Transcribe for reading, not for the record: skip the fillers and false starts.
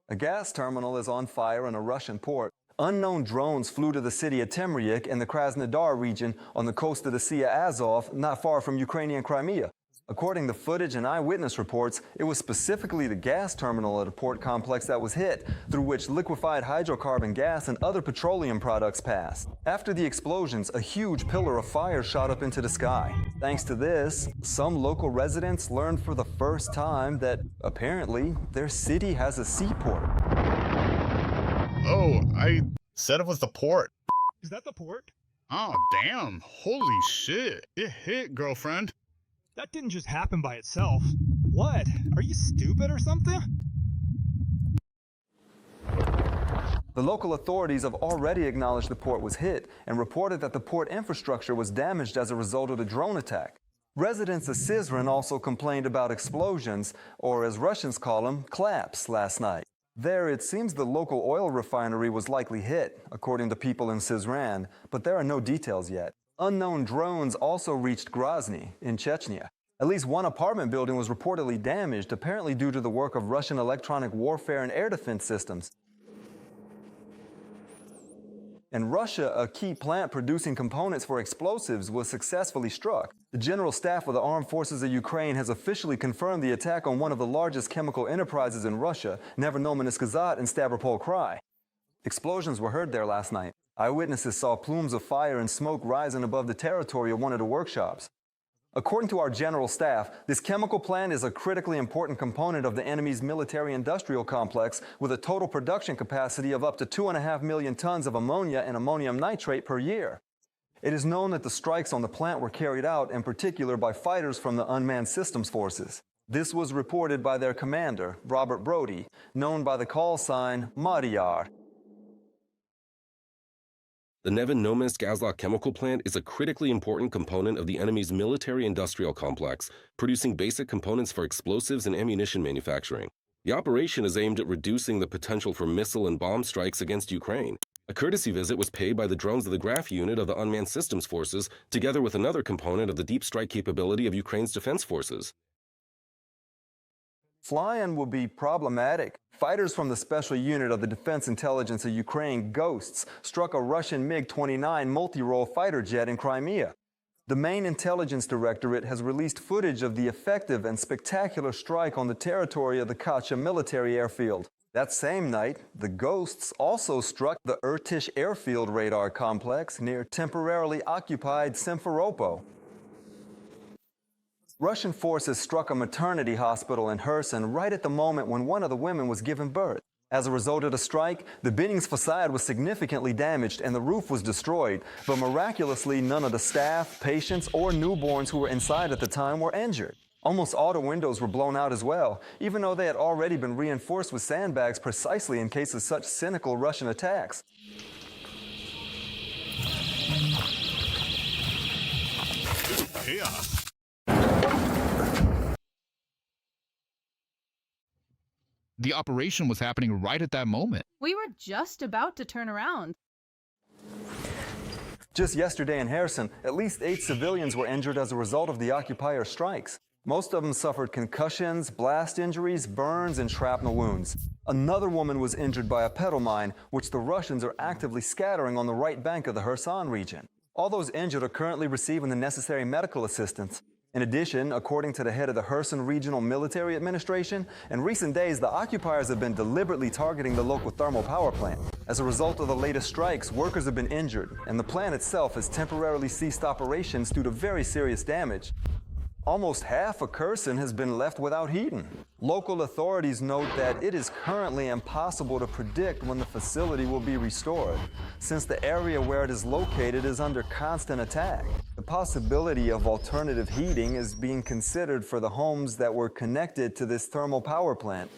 A gas terminal is on fire in a Russian port. Unknown drones flew to the city of Temryuk in the Krasnodar region on the coast of the Sea of Azov, not far from Ukrainian Crimea. According to footage and eyewitness reports, it was specifically the gas terminal at a port complex that was hit, through which liquefied hydrocarbon gas and other petroleum products passed. After the explosions, a huge pillar of fire shot up into the sky. Thanks to this, some local residents learned for the first time that, apparently, their city has a seaport. Oh, I said it was the port. Is that the port? Oh, damn. Holy shit. It hit, girlfriend. That didn't just happen by itself. What? Are you stupid or something? The local authorities have already acknowledged the port was hit and reported that the port infrastructure was damaged as a result of the drone attack. Residents of Syzran also complained about explosions, or as Russians call them, claps, last night. There, it seems the local oil refinery was likely hit, according to people in Syzran, but there are no details yet. Unknown drones also reached Grozny in Chechnya. At least one apartment building was reportedly damaged, apparently due to the work of Russian electronic warfare and air defense systems. In Russia, a key plant producing components for explosives was successfully struck. The General Staff of the Armed Forces of Ukraine has officially confirmed the attack on one of the largest chemical enterprises in Russia, Nevernomenskazat in Stavropol Krai. Explosions were heard there last night. Eyewitnesses saw plumes of fire and smoke rising above the territory of one of the workshops. According to our General Staff, this chemical plant is a critically important component of the enemy's military-industrial complex with a total production capacity of up to 2.5 million tons of ammonia and ammonium nitrate per year. It is known that the strikes on the plant were carried out in particular by fighters from the Unmanned Systems Forces. This was reported by their commander, Robert Brody, known by the call sign Maryar. The Nevernomenskazat chemical plant is a critically important component of the enemy's military-industrial complex, producing basic components for explosives and ammunition manufacturing. The operation is aimed at reducing the potential for missile and bomb strikes against Ukraine. A courtesy visit was paid by the drones of the Graf unit of the Unmanned Systems Forces, together with another component of the deep strike capability of Ukraine's defense forces. Flying will be problematic. Fighters from the Special Unit of the Defense Intelligence of Ukraine, Ghosts, struck a Russian MiG-29 multi-role fighter jet in Crimea. The main intelligence directorate has released footage of the effective and spectacular strike on the territory of the Chechnya military airfield. That same night, the Ghosts also struck the Irtish airfield radar complex near temporarily occupied Simferopol. Russian forces struck a maternity hospital in Kherson right at the moment when one of the women was giving birth. As a result of the strike, the building's facade was significantly damaged and the roof was destroyed, but miraculously none of the staff, patients, or newborns who were inside at the time were injured. Almost all the windows were blown out as well, even though they had already been reinforced with sandbags precisely in case of such cynical Russian attacks. Chaos. The operation was happening right at that moment. We were just about to turn around. Just yesterday in Kherson, at least 8 civilians were injured as a result of the occupier strikes. Most of them suffered concussions, blast injuries, burns, and shrapnel wounds. Another woman was injured by a pedal mine, which the Russians are actively scattering on the right bank of the Kherson region. All those injured are currently receiving the necessary medical assistance. In addition, according to the head of the Kherson Regional Military Administration, in recent days the occupiers have been deliberately targeting the local thermal power plant. As a result of the latest strikes, workers have been injured, and the plant itself has temporarily ceased operations due to very serious damage. Almost half of Kherson has been left without heating. Local authorities note that it is currently impossible to predict when the facility will be restored, since the area where it is located is under constant attack. The possibility of alternative heating is being considered for the homes that were connected to this thermal power plant.